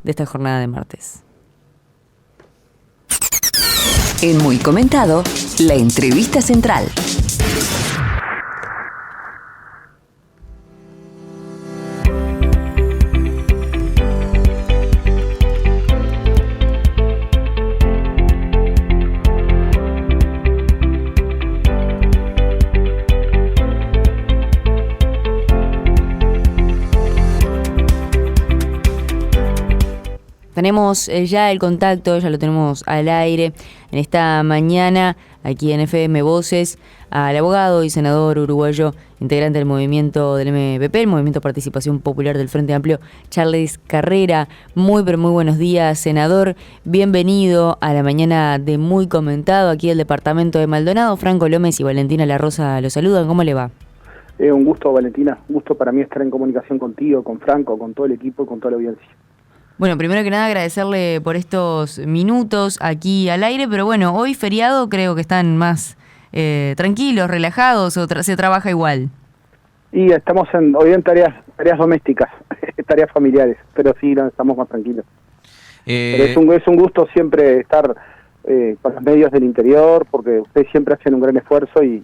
de esta jornada de martes. En Muy Comentado, la entrevista central. Tenemos ya el contacto, ya lo tenemos al aire en esta mañana, aquí en FM Voces, al abogado y senador uruguayo, integrante del movimiento del MPP, el Movimiento Participación Popular del Frente Amplio, Charles Carrera. Muy buenos días, senador. Bienvenido a la mañana de Muy Comentado, aquí del departamento de Maldonado. Franco Lómez y Valentina La Rosa lo saludan. ¿Cómo le va? Un gusto, Valentina. Un gusto para mí estar en comunicación contigo, con Franco, con todo el equipo y con toda la audiencia. Bueno, primero que nada agradecerle por estos minutos aquí al aire, pero bueno, hoy feriado creo que están más tranquilos, relajados, o se trabaja igual. Y estamos hoy en tareas domésticas, tareas familiares, pero sí, estamos más tranquilos. Pero es un gusto siempre estar con los medios del interior, porque ustedes siempre hacen un gran esfuerzo y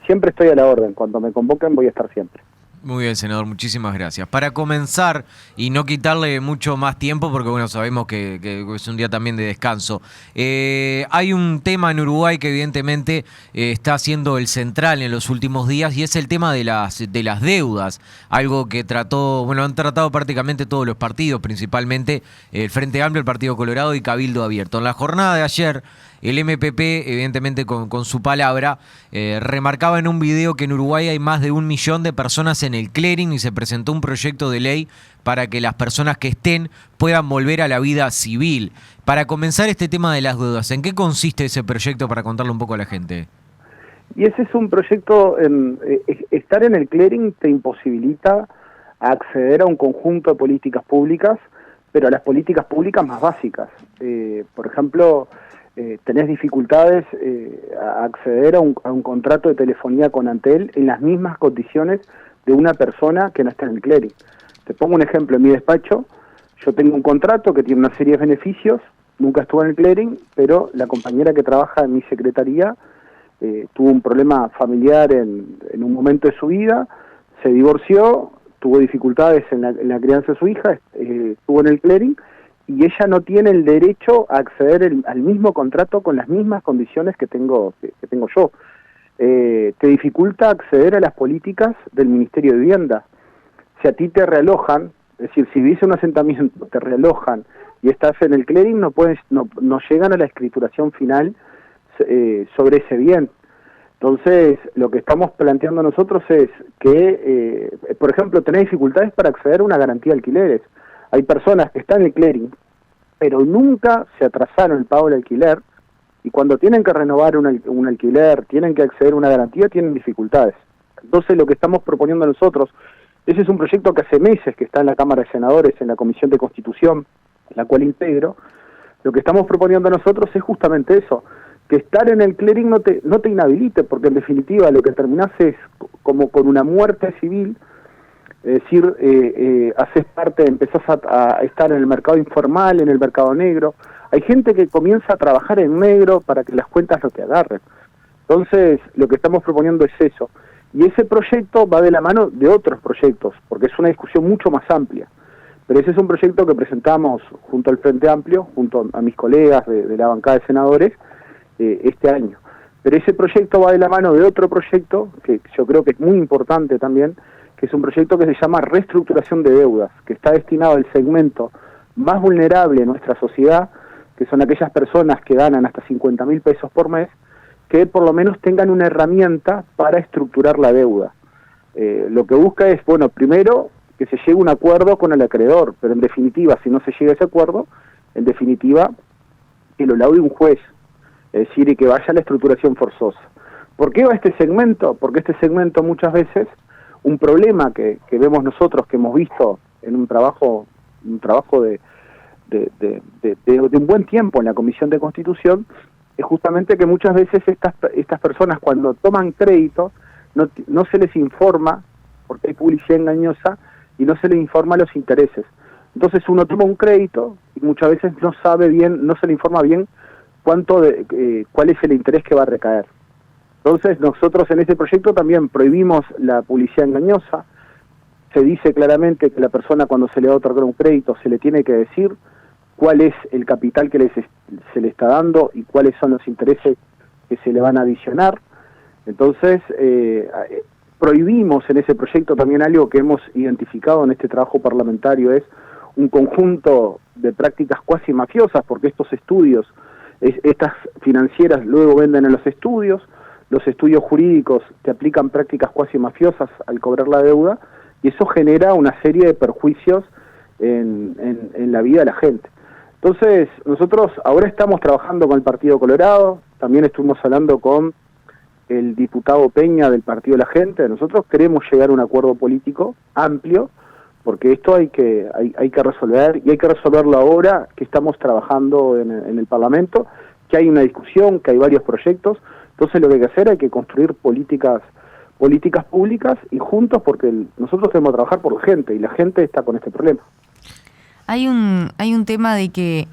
siempre estoy a la orden. Cuando me convoquen voy a estar siempre. Muy bien, senador, muchísimas gracias. Para comenzar y no quitarle mucho más tiempo, porque bueno, sabemos que es un día también de descanso, hay un tema en Uruguay que evidentemente está siendo el central en los últimos días, y es el tema de las deudas, algo que han tratado prácticamente todos los partidos, principalmente el Frente Amplio, el Partido Colorado y Cabildo Abierto. En la jornada de ayer, el MPP, evidentemente con su palabra, remarcaba en un video que en Uruguay hay más de 1 millón de personas en el clearing y se presentó un proyecto de ley para que las personas que estén puedan volver a la vida civil. Para comenzar este tema de las deudas, ¿en qué consiste ese proyecto para contarle un poco a la gente? Y ese es un proyecto, estar en el clearing te imposibilita acceder a un conjunto de políticas públicas, pero a las políticas públicas más básicas. Por ejemplo, tenés dificultades a acceder a un contrato de telefonía con Antel en las mismas condiciones de una persona que no está en el clearing. Te pongo un ejemplo: en mi despacho yo tengo un contrato que tiene una serie de beneficios, nunca estuve en el clearing, pero la compañera que trabaja en mi secretaría tuvo un problema familiar en un momento de su vida, se divorció, tuvo dificultades en la crianza de su hija, estuvo en el clearing, y ella no tiene el derecho a acceder al mismo contrato con las mismas condiciones que tengo yo. Te dificulta acceder a las políticas del Ministerio de Vivienda. Si a ti te realojan, es decir, si vivís en un asentamiento, te realojan y estás en el clearing, no llegan a la escrituración final sobre ese bien. Entonces, lo que estamos planteando nosotros es que, por ejemplo, tenés dificultades para acceder a una garantía de alquileres. Hay personas que están en el clearing, pero nunca se atrasaron el pago del alquiler, y cuando tienen que renovar un alquiler, tienen que acceder a una garantía, tienen dificultades. Entonces, lo que estamos proponiendo nosotros, ese es un proyecto que hace meses que está en la Cámara de Senadores, en la Comisión de Constitución, la cual integro. Lo que estamos proponiendo nosotros es justamente eso, que estar en el clearing no te inhabilite, porque en definitiva lo que terminás es como con una muerte civil. Es decir, haces parte, empezás a estar en el mercado informal, en el mercado negro. Hay gente que comienza a trabajar en negro para que las cuentas no te agarren. Entonces, lo que estamos proponiendo es eso. Y ese proyecto va de la mano de otros proyectos, porque es una discusión mucho más amplia. Pero ese es un proyecto que presentamos junto al Frente Amplio, junto a mis colegas de la bancada de senadores, este año. Pero ese proyecto va de la mano de otro proyecto, que yo creo que es muy importante también, que es un proyecto que se llama reestructuración de deudas, que está destinado al segmento más vulnerable de nuestra sociedad, que son aquellas personas que ganan hasta 50.000 pesos por mes, que por lo menos tengan una herramienta para estructurar la deuda. Lo que busca es, bueno, primero que se llegue a un acuerdo con el acreedor, pero en definitiva, si no se llega a ese acuerdo, en definitiva, que lo laude un juez, es decir, y que vaya a la estructuración forzosa. ¿Por qué va este segmento? Porque este segmento muchas veces, un problema que vemos nosotros, que hemos visto en un trabajo de un buen tiempo en la Comisión de Constitución, es justamente que muchas veces estas personas, cuando toman crédito, no se les informa, porque hay publicidad engañosa, y no se les informa los intereses. Entonces uno toma un crédito muchas veces no sabe bien, no se le informa bien cuál es el interés que va a recaer. Entonces nosotros en ese proyecto también prohibimos la publicidad engañosa. Se dice claramente que la persona, cuando se le va a otorgar un crédito, se le tiene que decir cuál es el capital que se le está dando y cuáles son los intereses que se le van a adicionar. Entonces prohibimos en ese proyecto también algo que hemos identificado en este trabajo parlamentario, es un conjunto de prácticas cuasi mafiosas, porque estos estudios, estas financieras luego venden en los estudios jurídicos te aplican prácticas cuasi mafiosas al cobrar la deuda, y eso genera una serie de perjuicios en la vida de la gente. Entonces, nosotros ahora estamos trabajando con el Partido Colorado, también estuvimos hablando con el diputado Peña del Partido de la Gente. Nosotros queremos llegar a un acuerdo político amplio, porque esto hay que resolver, y hay que resolverlo ahora que estamos trabajando en el Parlamento, que hay una discusión, que hay varios proyectos. Entonces lo que hay que hacer, hay que construir políticas públicas y juntos, porque nosotros tenemos que trabajar por la gente, y la gente está con este problema. Hay un tema de que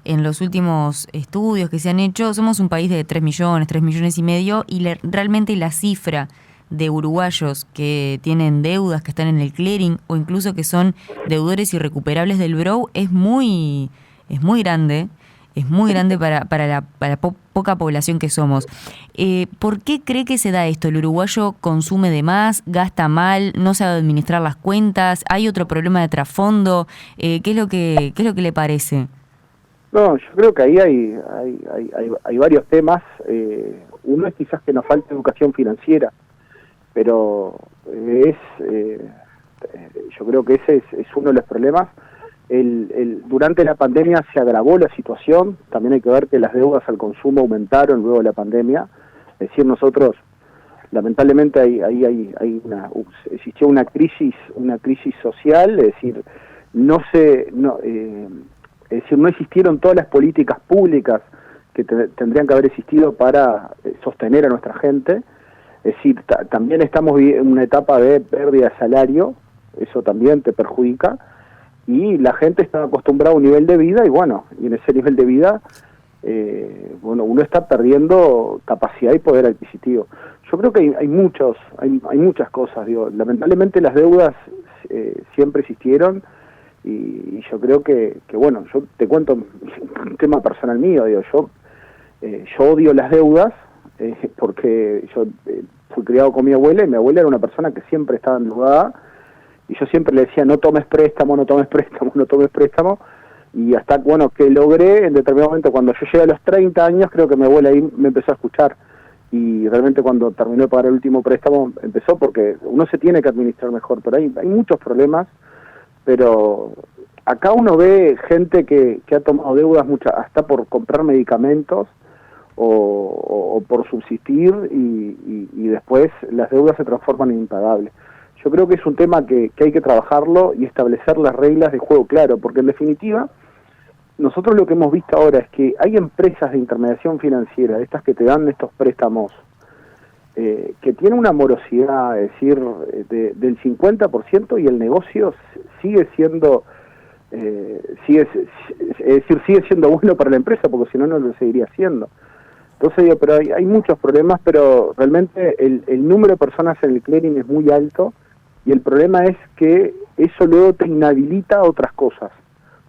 en los últimos estudios que se han hecho, somos un país de 3 millones y medio, y realmente la cifra de uruguayos que tienen deudas, que están en el clearing, o incluso que son deudores irrecuperables del BROW, es muy grande. Es muy grande para la poca población que somos. ¿Por qué cree que se da esto? ¿El uruguayo consume de más, gasta mal, no sabe administrar las cuentas? ¿Hay otro problema de trasfondo? ¿Qué es lo que le parece? No, yo creo que ahí hay varios temas. Uno es quizás que nos falta educación financiera, pero yo creo que ese es uno de los problemas. Durante la pandemia se agravó la situación. También hay que ver que las deudas al consumo aumentaron luego de la pandemia. Es decir, nosotros lamentablemente existió una crisis social. Es decir, no existieron todas las políticas públicas que tendrían que haber existido para sostener a nuestra gente. Es decir, también estamos en una etapa de pérdida de salario, eso también te perjudica. Y la gente está acostumbrada a un nivel de vida, y en ese nivel de vida, uno está perdiendo capacidad y poder adquisitivo. Yo creo que hay muchas cosas, lamentablemente las deudas siempre existieron, y yo creo que yo te cuento un tema personal mío, yo odio las deudas, porque yo fui criado con mi abuela, y mi abuela era una persona que siempre estaba endeudada. Y yo siempre le decía, no tomes préstamo, y hasta, que logré, en determinado momento, cuando yo llegué a los 30 años, creo que mi abuela ahí me empezó a escuchar, y realmente cuando terminó de pagar el último préstamo, empezó, porque uno se tiene que administrar mejor, pero hay muchos problemas, pero acá uno ve gente que ha tomado deudas hasta por comprar medicamentos, o por subsistir, y después las deudas se transforman en impagables. Yo creo que es un tema que hay que trabajarlo y establecer las reglas de juego claro, porque en definitiva, nosotros lo que hemos visto ahora es que hay empresas de intermediación financiera, estas que te dan estos préstamos, que tienen una morosidad, es decir, del 50%, y el negocio sigue siendo bueno para la empresa, porque si no, no lo seguiría haciendo. Entonces pero hay muchos problemas, pero realmente el número de personas en el clearing es muy alto, y el problema es que eso luego te inhabilita otras cosas,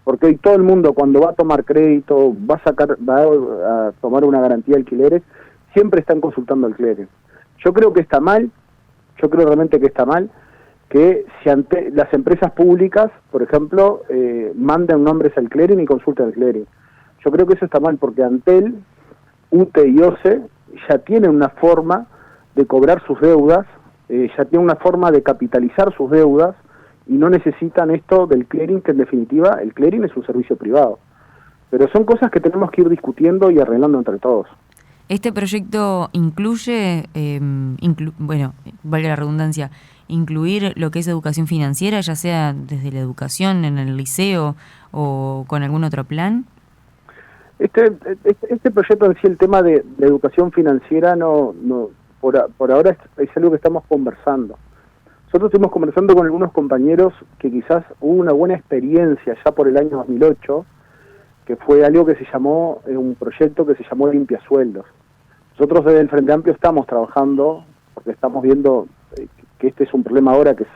porque hoy todo el mundo, cuando va a tomar crédito, va a tomar una garantía de alquileres, siempre están consultando el clearing. Yo creo realmente que está mal que las empresas públicas, por ejemplo, manden nombres al clearing y consulten el clearing. Yo creo que eso está mal, porque Antel, UTE y OCE ya tienen una forma de cobrar sus deudas, ya tienen una forma de capitalizar sus deudas, y no necesitan esto del clearing, que en definitiva el clearing es un servicio privado. Pero son cosas que tenemos que ir discutiendo y arreglando entre todos. Este proyecto incluye, valga la redundancia, incluir lo que es educación financiera, ya sea desde la educación en el liceo o con algún otro plan. Este proyecto en sí, el tema de educación financiera, por ahora es algo que estamos conversando. Nosotros estuvimos conversando con algunos compañeros que quizás hubo una buena experiencia ya por el año 2008, que fue algo que se llamó, un proyecto que se llamó Limpia Sueldos. Nosotros desde el Frente Amplio estamos trabajando, porque estamos viendo que este es un problema ahora que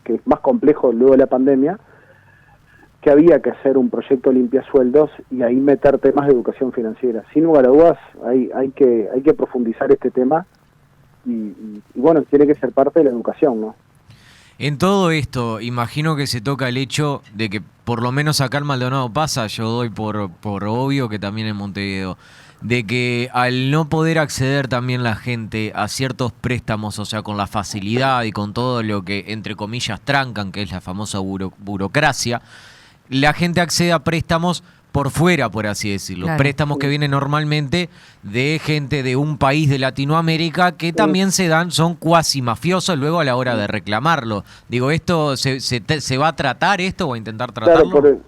es más complejo luego de la pandemia, que había que hacer un proyecto Limpia Sueldos y ahí meter temas de educación financiera. Sin lugar a dudas, hay que profundizar este tema y bueno, tiene que ser parte de la educación, ¿no? En todo esto, imagino que se toca el hecho de que por lo menos acá en Maldonado pasa, yo doy por obvio que también en Montevideo, de que al no poder acceder también la gente a ciertos préstamos, o sea, con la facilidad y con todo lo que, entre comillas, trancan, que es la famosa burocracia, la gente accede a préstamos por fuera, por así decirlo. Claro. Préstamos que vienen normalmente de gente de un país de Latinoamérica que también son cuasi mafiosos luego a la hora de reclamarlo. Digo, ¿esto se va a tratar esto o a intentar tratarlo? Claro,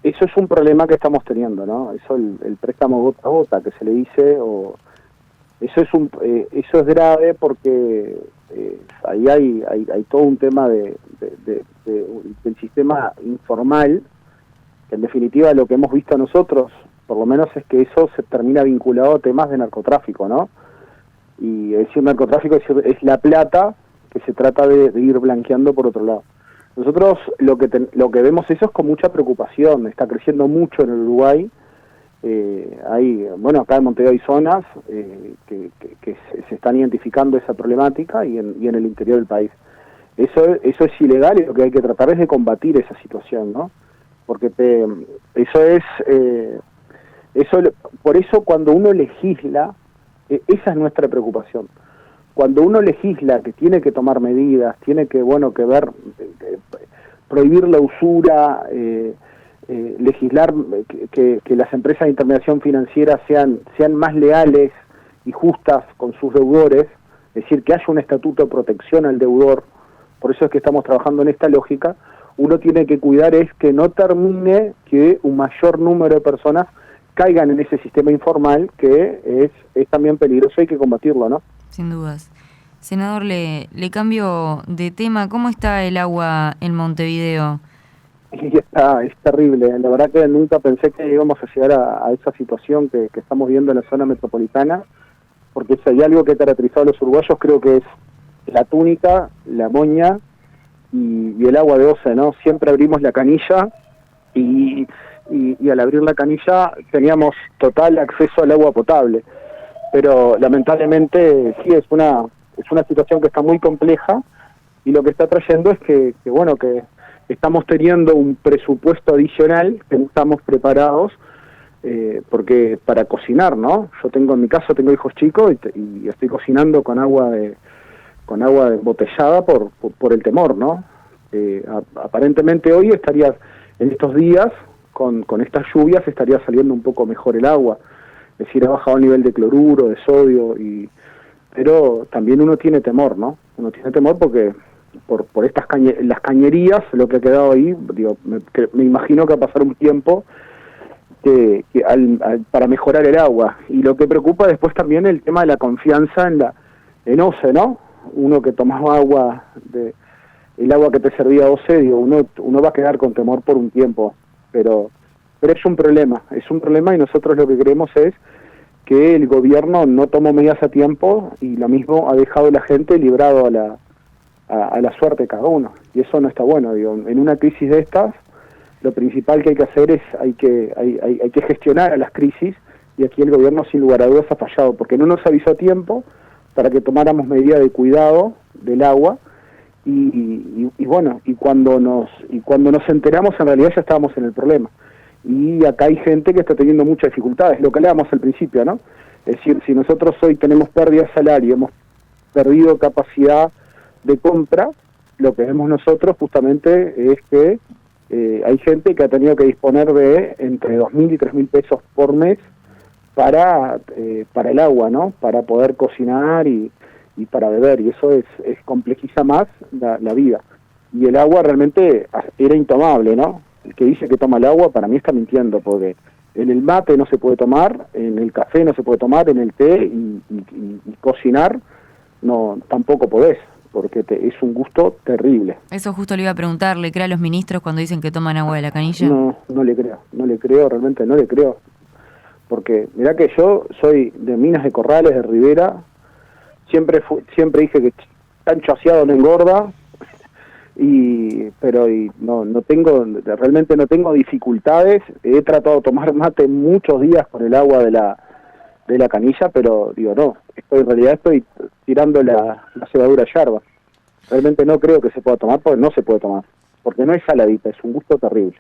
eso es un problema que estamos teniendo, ¿no? Eso el préstamo gota a gota que se le dice, eso es grave porque ahí hay todo un tema del sistema informal, que en definitiva lo que hemos visto nosotros, por lo menos, es que eso se termina vinculado a temas de narcotráfico, ¿no? Y decir narcotráfico es la plata que se trata de ir blanqueando por otro lado. Nosotros lo que vemos eso es con mucha preocupación, está creciendo mucho en el Uruguay. Acá en Montevideo hay zonas que se están identificando esa problemática y en el interior del país. Eso es ilegal y lo que hay que tratar es de combatir esa situación, ¿no? Porque por eso cuando uno legisla, esa es nuestra preocupación. Cuando uno legisla que tiene que tomar medidas, tiene que ver, prohibir la usura, legislar que las empresas de intermediación financiera sean más leales y justas con sus deudores, es decir, que haya un estatuto de protección al deudor. Por eso es que estamos trabajando en esta lógica. Uno tiene que cuidar es que no termine que un mayor número de personas caigan en ese sistema informal que es también peligroso, hay que combatirlo, ¿no? Sin dudas. Senador, le cambio de tema. ¿Cómo está el agua en Montevideo? Y es terrible. La verdad que nunca pensé que íbamos a llegar a esa situación que estamos viendo en la zona metropolitana, porque si hay algo que ha caracterizado a los uruguayos, creo que es la túnica, la moña y el agua de OCE, ¿no? Siempre abrimos la canilla y al abrir la canilla teníamos total acceso al agua potable. Pero lamentablemente sí es una situación que está muy compleja y lo que está trayendo es que estamos teniendo un presupuesto adicional que no estamos preparados porque para cocinar, ¿no? Yo en mi caso tengo hijos chicos y estoy cocinando con agua embotellada por el temor, ¿no? Aparentemente hoy en estos días, con estas lluvias, estaría saliendo un poco mejor el agua. Es decir, ha bajado el nivel de cloruro, de sodio, pero también uno tiene temor, ¿no? Uno tiene temor porque por las cañerías, lo que ha quedado ahí, me imagino que va a pasar un tiempo para mejorar el agua. Y lo que preocupa después también el tema de la confianza en OCE, ¿no? Uno que tomaba el agua que te servía OCE, uno va a quedar con temor por un tiempo, pero es un problema y nosotros lo que queremos es que el gobierno no tomó medidas a tiempo y lo mismo ha dejado a la gente librado a la suerte de cada uno, y eso no está bueno. En una crisis de estas, lo principal que hay que hacer es hay que gestionar a las crisis, y aquí el gobierno sin lugar a dudas ha fallado, porque no nos avisó a tiempo para que tomáramos medidas de cuidado del agua, y cuando nos enteramos en realidad ya estábamos en el problema. Y acá hay gente que está teniendo muchas dificultades, lo que hablábamos al principio, ¿no? Es decir, si nosotros hoy tenemos pérdida de salario, hemos perdido capacidad de compra, lo que vemos nosotros justamente es que hay gente que ha tenido que disponer de entre 2.000 y 3.000 pesos por mes para el agua, ¿no? Para poder cocinar y para beber, y eso complejiza más la vida. Y el agua realmente era intomable, ¿no? El que dice que toma el agua, para mí está mintiendo, porque en el mate no se puede tomar, en el café no se puede tomar, en el té y cocinar no tampoco podés. porque es un gusto terrible. Eso justo le iba a preguntar, ¿le cree a los ministros cuando dicen que toman agua de la canilla? No le creo, realmente no le creo. Porque mirá que yo soy de Minas de Corrales, de Rivera, siempre dije que tan chaseado no engorda, pero realmente no tengo dificultades. He tratado de tomar mate muchos días con el agua de la canilla, pero digo, no, en realidad estoy tirando la cebadura yerba. Realmente no creo que se pueda tomar, porque no se puede tomar, porque no es saladita, es un gusto terrible.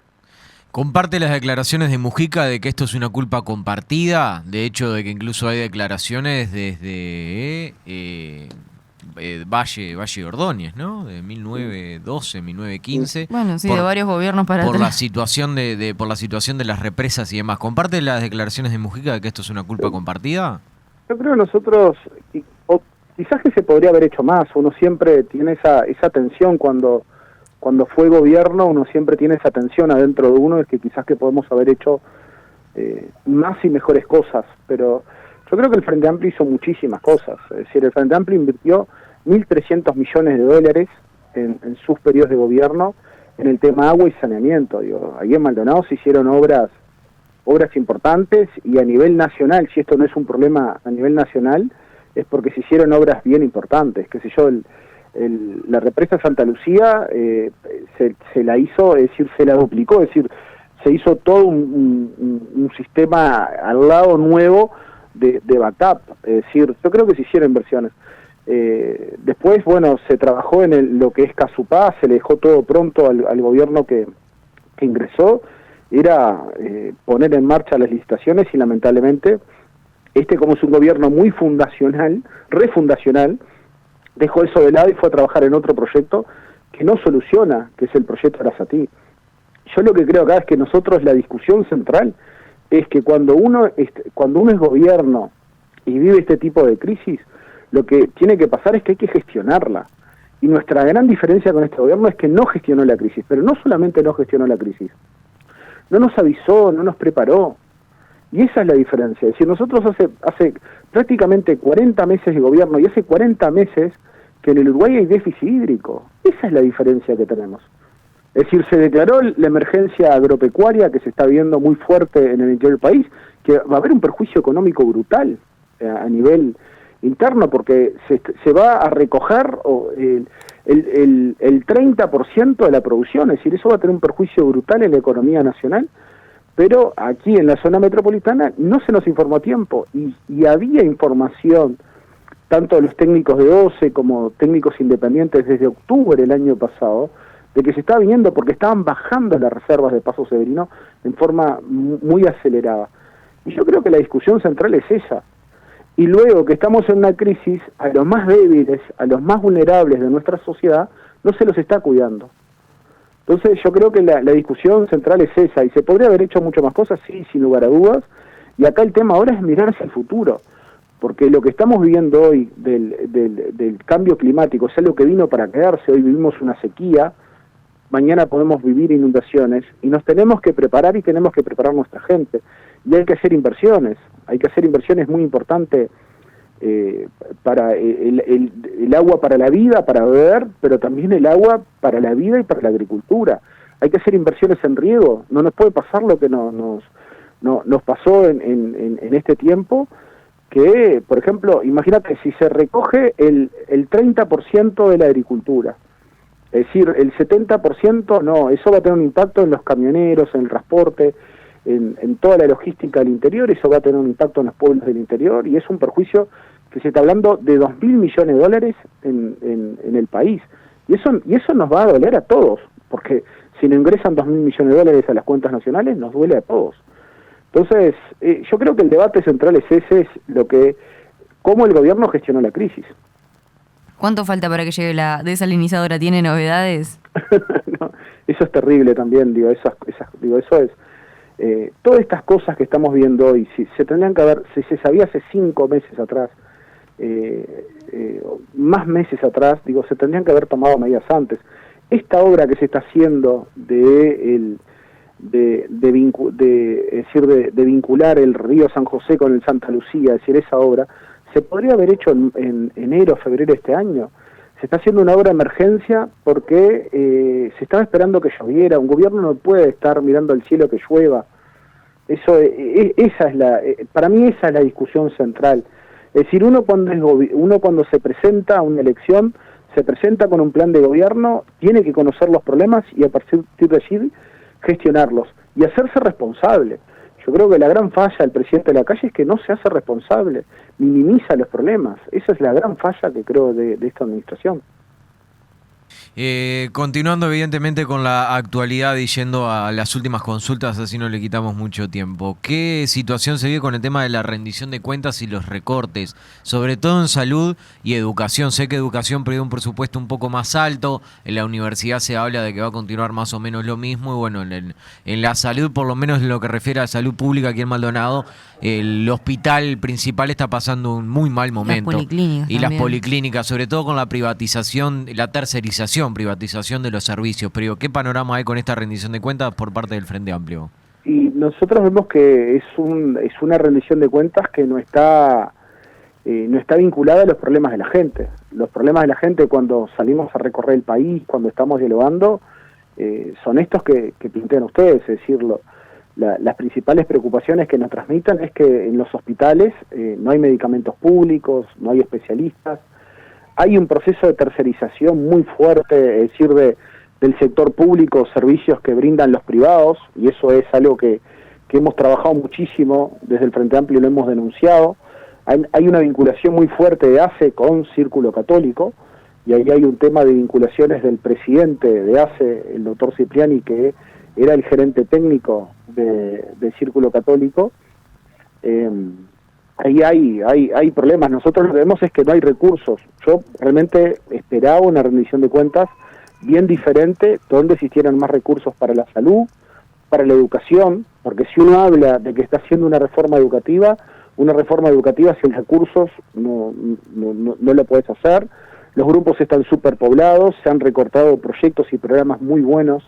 ¿Comparte las declaraciones de Mujica de que esto es una culpa compartida? De hecho, de que incluso hay declaraciones desde Valle Ordóñez, ¿no? De 1912, 1915. Bueno, sí, de varios gobiernos para por atrás. la situación por la situación de las represas y demás. ¿Comparte las declaraciones de Mujica de que esto es una culpa compartida? Yo creo que nosotros, o quizás que se podría haber hecho más. Uno siempre tiene esa tensión cuando fue gobierno, uno siempre tiene esa tensión adentro de uno, es que quizás que podemos haber hecho más y mejores cosas, pero yo creo que el Frente Amplio hizo muchísimas cosas. Es decir, el Frente Amplio invirtió 1.300 millones de dólares en sus periodos de gobierno en el tema agua y saneamiento. Digo, ahí en Maldonado se hicieron obras importantes, y a nivel nacional, si esto no es un problema a nivel nacional, es porque se hicieron obras bien importantes. Qué sé yo, la represa Santa Lucía se la hizo, es decir, se la duplicó, es decir, se hizo todo un sistema al lado nuevo de backup. Es decir, yo creo que se hicieron inversiones. Después, bueno, se trabajó en lo que es Casupá, se le dejó todo pronto al gobierno que ingresó. Era poner en marcha las licitaciones, y lamentablemente como es un gobierno muy refundacional, dejó eso de lado y fue a trabajar en otro proyecto que no soluciona, que es el proyecto Arasatí. Yo lo que creo acá es que nosotros, la discusión central es que cuando uno es gobierno y vive este tipo de crisis, lo que tiene que pasar es que hay que gestionarla. Y nuestra gran diferencia con este gobierno es que no gestionó la crisis, pero no solamente no gestionó la crisis, no nos avisó, no nos preparó. Y esa es la diferencia. Es decir, nosotros hace prácticamente 40 meses de gobierno, y hace 40 meses que en el Uruguay hay déficit hídrico. Esa es la diferencia que tenemos. Es decir, se declaró la emergencia agropecuaria que se está viendo muy fuerte en el interior del país, que va a haber un perjuicio económico brutal a nivel interno, porque se va a recoger el 30% de la producción. Es decir, eso va a tener un perjuicio brutal en la economía nacional. Pero aquí en la zona metropolitana no se nos informó a tiempo, y había información, tanto de los técnicos de OCE como técnicos independientes desde octubre del año pasado, de que se estaba viniendo porque estaban bajando las reservas de Paso Severino en forma muy acelerada. Y yo creo que la discusión central es esa. Y luego que estamos en una crisis, a los más débiles, a los más vulnerables de nuestra sociedad, no se los está cuidando. Entonces yo creo que la discusión central es esa, y se podría haber hecho mucho más cosas, sí, sin lugar a dudas, y acá el tema ahora es mirar hacia el futuro, porque lo que estamos viviendo hoy del cambio climático es algo que vino para quedarse. Hoy vivimos una sequía, mañana podemos vivir inundaciones, y nos tenemos que preparar, y tenemos que preparar nuestra gente, y hay que hacer inversiones muy importantes, para el agua para la vida, para beber, pero también el agua para la vida y para la agricultura. Hay que hacer inversiones en riego. No nos puede pasar lo que nos pasó en este tiempo, que, por ejemplo, imagínate, si se recoge el 30% de la agricultura, es decir, el 70%, no, eso va a tener un impacto en los camioneros, en el transporte, en toda la logística del interior. Eso va a tener un impacto en los pueblos del interior, y es un perjuicio que se está hablando de 2.000 millones de dólares en el país. Y eso nos va a doler a todos, porque si no ingresan 2.000 millones de dólares a las cuentas nacionales, nos duele a todos. Entonces, yo creo que el debate central es ese, es cómo el gobierno gestionó la crisis. ¿Cuánto falta para que llegue la desalinizadora? ¿Tiene novedades? No, eso es terrible también, eso es. Todas estas cosas que estamos viendo hoy, si se sabía hace 5 meses atrás, más meses atrás, se tendrían que haber tomado medidas antes. Esta obra que se está haciendo de vincular el río San José con el Santa Lucía, es decir, esa obra se podría haber hecho en enero, febrero de este año. se está haciendo una obra de emergencia porque se estaba esperando que lloviera. Un gobierno no puede estar mirando al cielo que llueva. Eso, esa es para mí esa es la discusión central. Es decir, uno cuando se presenta a una elección, se presenta con un plan de gobierno, tiene que conocer los problemas y a partir de allí gestionarlos y hacerse responsable. Yo creo que la gran falla del presidente de la calle es que no se hace responsable, minimiza los problemas. Esa es la gran falla que creo de esta administración. Continuando evidentemente con la actualidad y yendo a las últimas consultas, así no le quitamos mucho tiempo. ¿Qué situación se vive con el tema de la rendición de cuentas y los recortes? Sobre todo en salud y educación. Sé que educación prevé un presupuesto un poco más alto, en la universidad se habla de que va a continuar más o menos lo mismo y bueno, en la salud, por lo menos en lo que refiere a salud pública aquí en Maldonado, el hospital principal está pasando un muy mal momento. Las policlínicas y también. Las policlínicas, sobre todo con la privatización, la privatización de los servicios. Pero ¿qué panorama hay con esta rendición de cuentas por parte del Frente Amplio? Y nosotros vemos que es una rendición de cuentas que no está vinculada a los problemas de la gente. Los problemas de la gente cuando salimos a recorrer el país, cuando estamos dialogando, son estos que plantean ustedes, es decir, las principales preocupaciones que nos transmitan es que en los hospitales no hay medicamentos públicos, no hay especialistas, hay un proceso de tercerización muy fuerte, es decir, del sector público, servicios que brindan los privados, y eso es algo que hemos trabajado muchísimo desde el Frente Amplio, lo hemos denunciado. Hay una vinculación muy fuerte de ACE con Círculo Católico, y ahí hay un tema de vinculaciones del presidente de ACE, el doctor Cipriani, que era el gerente técnico de Círculo Católico. Ahí hay problemas. Nosotros lo que vemos es que no hay recursos. Yo realmente esperaba una rendición de cuentas bien diferente, donde existieran más recursos para la salud, para la educación, porque si uno habla de que está haciendo una reforma educativa sin recursos no lo puedes hacer. Los grupos están superpoblados, se han recortado proyectos y programas muy buenos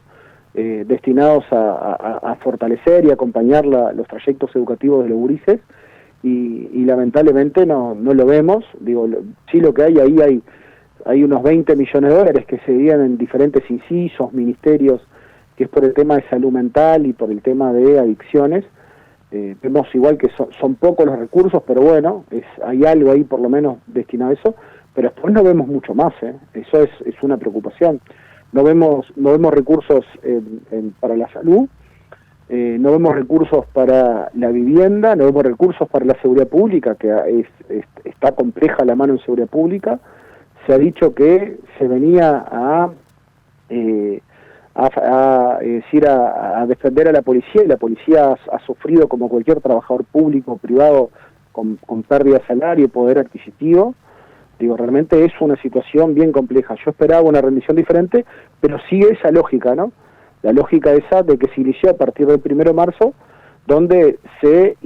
destinados a fortalecer y acompañar los trayectos educativos de los gurises, y lamentablemente no lo vemos. Digo, sí, lo que hay unos 20 millones de dólares que se dividen en diferentes incisos, ministerios, que es por el tema de salud mental y por el tema de adicciones. Vemos igual que son pocos los recursos, pero bueno, hay algo ahí por lo menos destinado a eso, pero después no vemos mucho más, eso es una preocupación. No vemos recursos para la salud, no vemos recursos para la vivienda, no vemos recursos para la seguridad pública, que está compleja la mano en seguridad pública. Se ha dicho que se venía a defender a la policía, y la policía ha sufrido como cualquier trabajador público o privado con pérdida de salario y poder adquisitivo. Digo, realmente es una situación bien compleja. Yo esperaba una rendición diferente, pero sigue esa lógica, ¿no? La lógica esa de que se inició a partir del 1 de marzo, donde se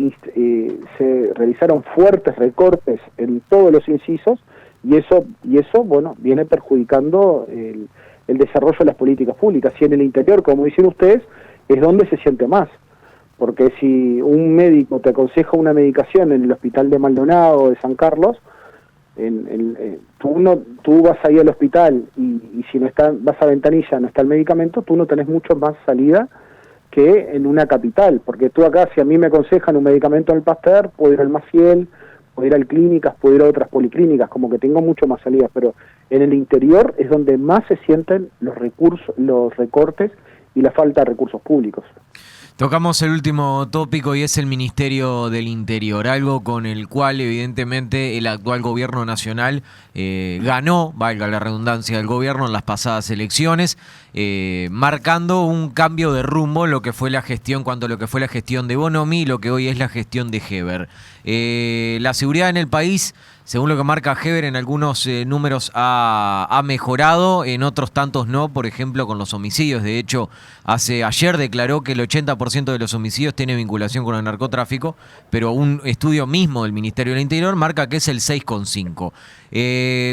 realizaron fuertes recortes en todos los incisos, y eso bueno, viene perjudicando el desarrollo de las políticas públicas. Y en el interior, como dicen ustedes, es donde se siente más. Porque si un médico te aconseja una medicación en el hospital de Maldonado o de San Carlos, tú vas ahí al hospital y si vas a Ventanilla, no está el medicamento, tú no tenés mucho más salida que en una capital. Porque tú acá, si a mí me aconsejan un medicamento en el Pasteur, puedo ir al Maciel, puedo ir al Clínicas, puedo ir a otras policlínicas, como que tengo mucho más salidas, pero en el interior es donde más se sienten los recortes y la falta de recursos públicos. Tocamos el último tópico y es el Ministerio del Interior, algo con el cual evidentemente el actual gobierno nacional ganó, valga la redundancia del gobierno, en las pasadas elecciones, marcando un cambio de rumbo en lo que fue la gestión, cuanto a lo que fue la gestión de Bonomi y lo que hoy es la gestión de Heber. La seguridad en el país, según lo que marca Heber, en algunos números ha mejorado, en otros tantos no, por ejemplo con los homicidios. De hecho, ayer declaró que el 80% de los homicidios tiene vinculación con el narcotráfico, pero un estudio mismo del Ministerio del Interior marca que es el 6,5%.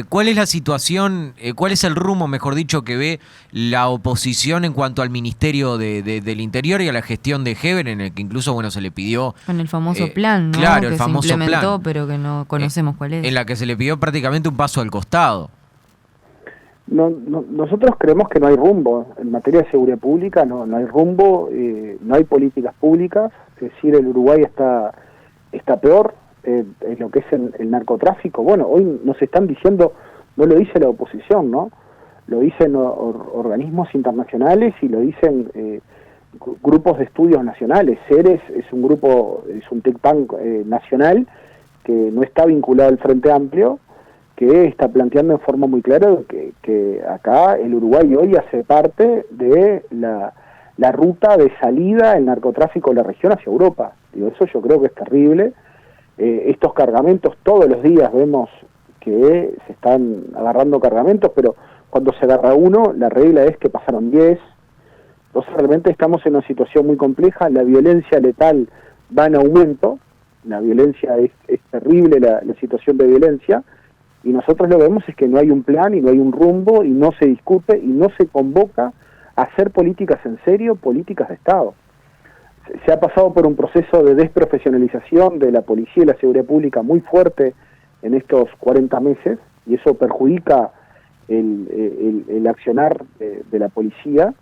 ¿Cuál es la situación, cuál es el rumbo, mejor dicho, que ve la oposición en cuanto al Ministerio del Interior y a la gestión de Heber, en el que incluso se le pidió... Con el famoso plan, ¿no? Claro, que el famoso se implementó, plan, pero que no conocemos cuál es. En la que se le pidió prácticamente un paso al costado. Nosotros creemos que no hay rumbo en materia de seguridad pública, no hay rumbo, no hay políticas públicas, es decir, el Uruguay está peor en lo que es el narcotráfico. Bueno, hoy nos están diciendo, no lo dice la oposición, ¿no? Lo dicen organismos internacionales y lo dicen grupos de estudios nacionales. CERES es un think tank nacional que no está vinculado al Frente Amplio, que está planteando en forma muy clara que acá el Uruguay hoy hace parte de la ruta de salida del narcotráfico de la región hacia Europa. Digo, eso yo creo que es terrible. Estos cargamentos, todos los días vemos que se están agarrando cargamentos, pero cuando se agarra uno, la regla es que pasaron 10. Entonces realmente estamos en una situación muy compleja, la violencia letal va en aumento, la violencia es terrible, la situación de violencia, y nosotros lo vemos es que no hay un plan y no hay un rumbo y no se discute y no se convoca a hacer políticas en serio, políticas de Estado. Se ha pasado por un proceso de desprofesionalización de la policía y la seguridad pública muy fuerte en estos 40 meses, y eso perjudica el accionar de la policía.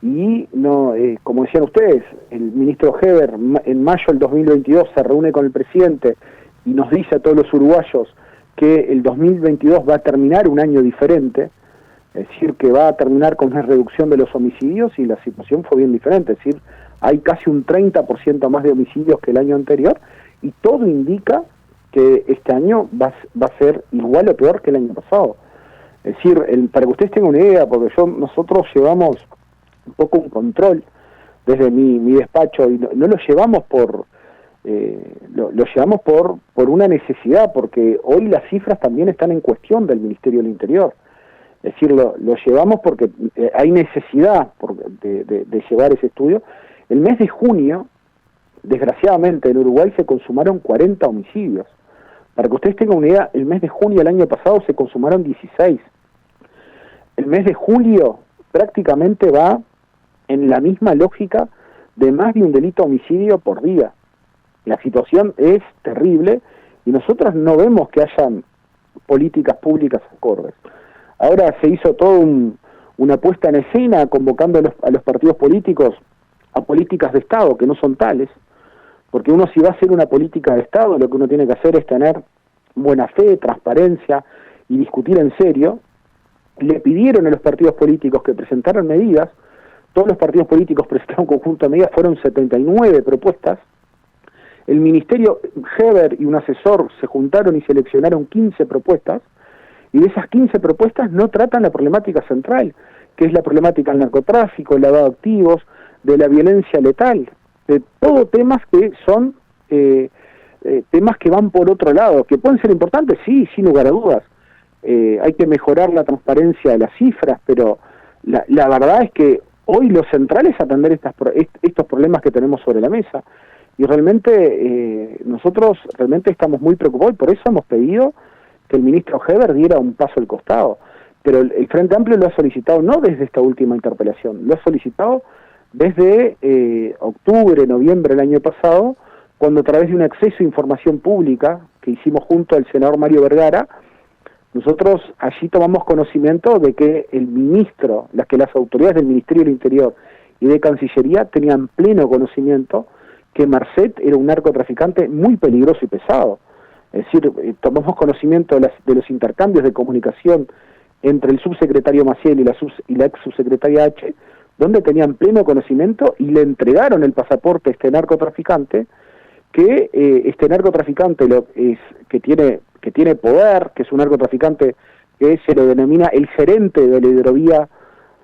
Y no, como decían ustedes, el ministro Heber en mayo del 2022 se reúne con el presidente y nos dice a todos los uruguayos que el 2022 va a terminar un año diferente, es decir, que va a terminar con una reducción de los homicidios, y la situación fue bien diferente, es decir, hay casi un 30% más de homicidios que el año anterior, y todo indica que este año va a ser igual o peor que el año pasado. Es decir, para que ustedes tengan una idea, porque nosotros llevamos un poco un control desde mi despacho, y no lo llevamos lo llevamos por una necesidad, porque hoy las cifras también están en cuestión del Ministerio del Interior. Es decir, lo llevamos porque hay necesidad de llevar ese estudio. El mes de junio, desgraciadamente en Uruguay se consumaron 40 homicidios. Para que ustedes tengan una idea, el mes de junio del año pasado se consumaron 16. El mes de julio prácticamente va en la misma lógica de más de un delito homicidio por día. La situación es terrible y nosotros no vemos que hayan políticas públicas acordes. Ahora se hizo toda una puesta en escena convocando a los partidos políticos a políticas de Estado que no son tales, porque uno, si va a hacer una política de Estado, lo que uno tiene que hacer es tener buena fe, transparencia y discutir en serio. Le pidieron a los partidos políticos que presentaran medidas. Todos los partidos políticos presentaron un conjunto de medidas, fueron 79 propuestas. El Ministerio Heber y un asesor se juntaron y seleccionaron 15 propuestas, y de esas 15 propuestas no tratan la problemática central, que es la problemática del narcotráfico, el lavado de activos, de la violencia letal, de todo temas que son temas que van por otro lado, que pueden ser importantes, sí, sin lugar a dudas. Hay que mejorar la transparencia de las cifras, pero la verdad es que hoy lo central es atender estos problemas que tenemos sobre la mesa, y realmente nosotros realmente estamos muy preocupados, y por eso hemos pedido que el ministro Heber diera un paso al costado. Pero el Frente Amplio lo ha solicitado no desde esta última interpelación, lo ha solicitado desde octubre, noviembre del año pasado, cuando a través de un acceso a información pública que hicimos junto al senador Mario Vergara, nosotros allí tomamos conocimiento de que las autoridades del Ministerio del Interior y de Cancillería tenían pleno conocimiento que Marcet era un narcotraficante muy peligroso y pesado. Es decir, tomamos conocimiento de los intercambios de comunicación entre el subsecretario Maciel y la ex subsecretaria H, donde tenían pleno conocimiento y le entregaron el pasaporte a este narcotraficante, que este narcotraficante que tiene poder, que es un narcotraficante que se lo denomina el gerente de la hidrovía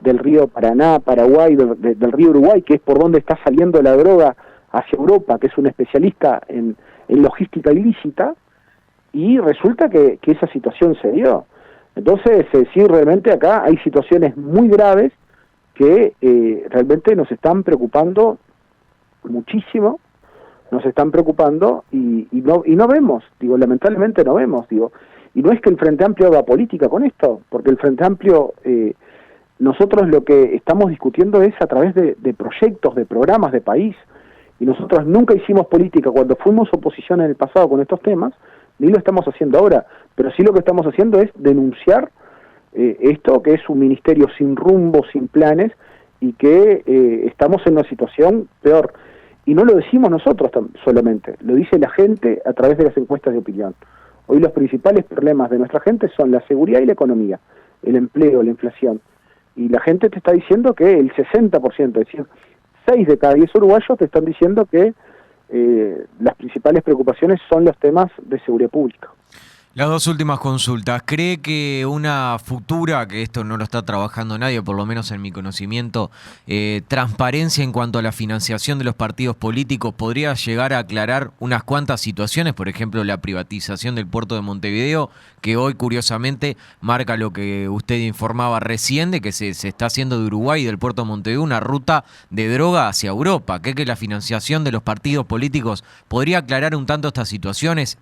del río Paraná, Paraguay, del río Uruguay, que es por donde está saliendo la droga hacia Europa, que es un especialista en logística ilícita, y resulta que esa situación se dio. Entonces, sí, realmente acá hay situaciones muy graves que realmente nos están preocupando muchísimo, y no vemos, lamentablemente no vemos, y no es que el Frente Amplio haga política con esto, porque el Frente Amplio, nosotros lo que estamos discutiendo es a través de proyectos, de programas de país, y nosotros nunca hicimos política cuando fuimos oposición en el pasado con estos temas, ni lo estamos haciendo ahora, pero sí lo que estamos haciendo es denunciar esto que es un ministerio sin rumbo, sin planes, y que estamos en una situación peor. Y no lo decimos nosotros solamente, lo dice la gente a través de las encuestas de opinión. Hoy los principales problemas de nuestra gente son la seguridad y la economía, el empleo, la inflación. Y la gente te está diciendo que el 60%, es decir, 6 de cada 10 uruguayos te están diciendo que las principales preocupaciones son los temas de seguridad pública. Las dos últimas consultas. ¿Cree que una futura, que esto no lo está trabajando nadie, por lo menos en mi conocimiento, transparencia en cuanto a la financiación de los partidos políticos podría llegar a aclarar unas cuantas situaciones? Por ejemplo, la privatización del puerto de Montevideo, que hoy curiosamente marca lo que usted informaba recién, de que se está haciendo de Uruguay y del puerto de Montevideo una ruta de droga hacia Europa. ¿Cree que la financiación de los partidos políticos podría aclarar un tanto estas situaciones?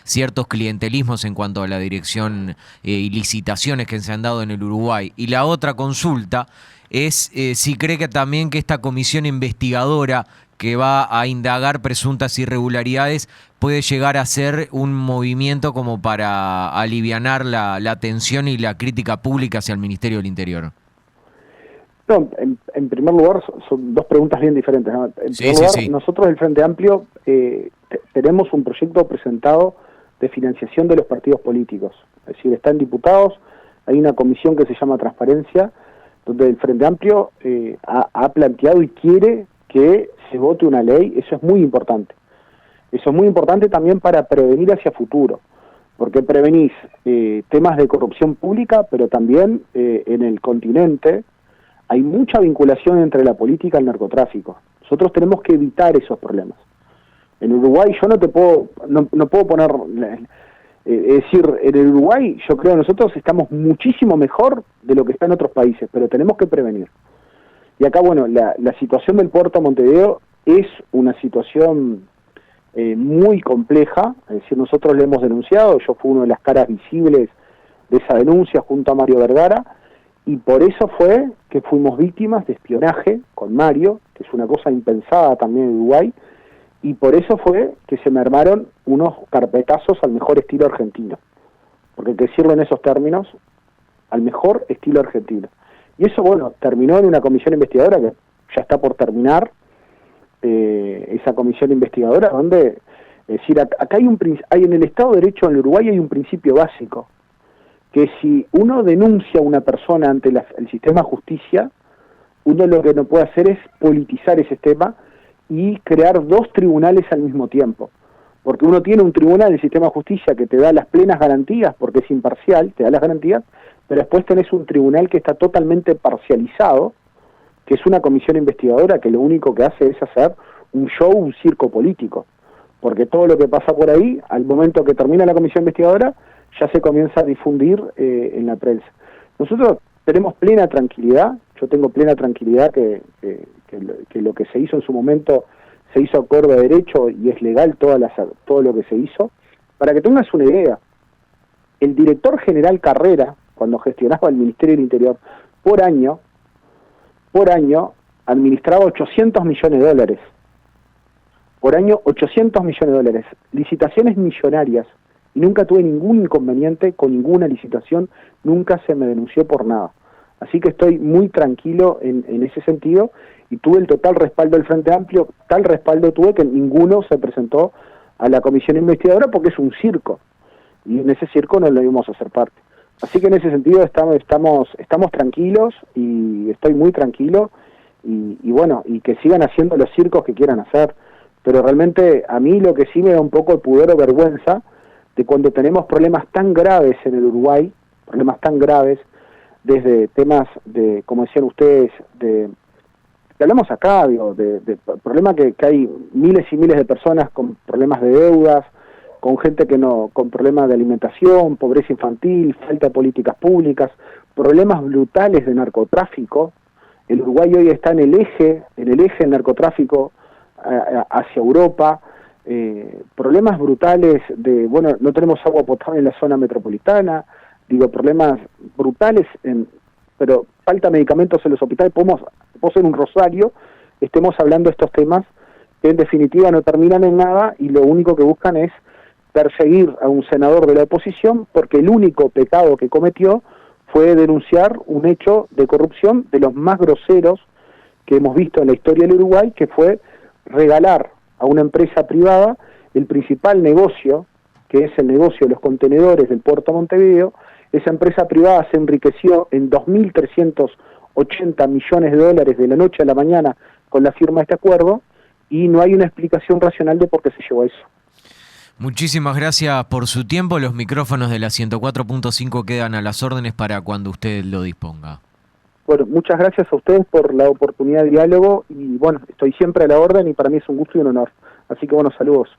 Ciertos clientes en cuanto a la dirección y licitaciones que se han dado en el Uruguay. Y la otra consulta es si cree que también que esta comisión investigadora que va a indagar presuntas irregularidades puede llegar a ser un movimiento como para alivianar la tensión y la crítica pública hacia el Ministerio del Interior. No, en primer lugar, son dos preguntas bien diferentes, ¿no? En primer lugar, nosotros del Frente Amplio tenemos un proyecto presentado de financiación de los partidos políticos. Es decir, están diputados, hay una comisión que se llama Transparencia, donde el Frente Amplio ha planteado y quiere que se vote una ley. Eso es muy importante. Eso es muy importante también para prevenir hacia futuro, porque prevenís temas de corrupción pública, pero también en el continente hay mucha vinculación entre la política y el narcotráfico. Nosotros tenemos que evitar esos problemas. En Uruguay yo no puedo poner, es decir, en el Uruguay yo creo que nosotros estamos muchísimo mejor de lo que está en otros países, pero tenemos que prevenir. Y acá, bueno, la situación del puerto de Montevideo es una situación muy compleja, es decir, nosotros le hemos denunciado, yo fui una de las caras visibles de esa denuncia junto a Mario Vergara, y por eso fue que fuimos víctimas de espionaje con Mario, que es una cosa impensada también en Uruguay, y por eso fue que se me armaron unos carpetazos al mejor estilo argentino. Porque hay que decirlo en esos términos, al mejor estilo argentino. Y eso, bueno, terminó en una comisión investigadora que ya está por terminar, esa comisión investigadora, donde, es decir, acá hay en el Estado de Derecho en el Uruguay hay un principio básico, que si uno denuncia a una persona ante el sistema de justicia, uno lo que no puede hacer es politizar ese tema y crear dos tribunales al mismo tiempo. Porque uno tiene un tribunal del sistema de justicia que te da las plenas garantías, porque es imparcial, te da las garantías, pero después tenés un tribunal que está totalmente parcializado, que es una comisión investigadora que lo único que hace es hacer un show, un circo político. Porque todo lo que pasa por ahí, al momento que termina la comisión investigadora, ya se comienza a difundir en la prensa. Nosotros tenemos plena tranquilidad, yo tengo plena tranquilidad que lo que se hizo en su momento se hizo acorde a derecho y es legal todo lo que se hizo. Para que tengas una idea, el director general Carrera, cuando gestionaba el Ministerio del Interior, por año administraba $800 millones. Por año, $800 millones. Licitaciones millonarias. Y nunca tuve ningún inconveniente con ninguna licitación, nunca se me denunció por nada. Así que estoy muy tranquilo en ese sentido y tuve el total respaldo del Frente Amplio, tal respaldo tuve que ninguno se presentó a la comisión investigadora porque es un circo y en ese circo no lo íbamos a hacer parte. Así que en ese sentido estamos tranquilos y estoy muy tranquilo y bueno, y que sigan haciendo los circos que quieran hacer, pero realmente a mí lo que sí me da un poco de pudor o vergüenza de cuando tenemos problemas tan graves en el Uruguay, problemas tan graves, desde temas de, como decían ustedes, que hablamos acá, digo, de problemas que hay miles y miles de personas con problemas de deudas, con gente con problemas de alimentación, pobreza infantil, falta de políticas públicas, problemas brutales de narcotráfico. El Uruguay hoy está en el eje del narcotráfico hacia Europa, problemas brutales de, bueno, no tenemos agua potable en la zona metropolitana, digo, problemas brutales, pero falta medicamentos en los hospitales. Podemos en un Rosario, estemos hablando de estos temas que en definitiva no terminan en nada y lo único que buscan es perseguir a un senador de la oposición porque el único pecado que cometió fue denunciar un hecho de corrupción de los más groseros que hemos visto en la historia del Uruguay, que fue regalar a una empresa privada el principal negocio, que es el negocio de los contenedores del puerto de Montevideo. Esa empresa privada se enriqueció en 2.380 millones de dólares de la noche a la mañana con la firma de este acuerdo, y no hay una explicación racional de por qué se llevó a eso. Muchísimas gracias por su tiempo. Los micrófonos de la 104.5 quedan a las órdenes para cuando usted lo disponga. Bueno, muchas gracias a ustedes por la oportunidad de diálogo y bueno, estoy siempre a la orden y para mí es un gusto y un honor. Así que bueno, saludos.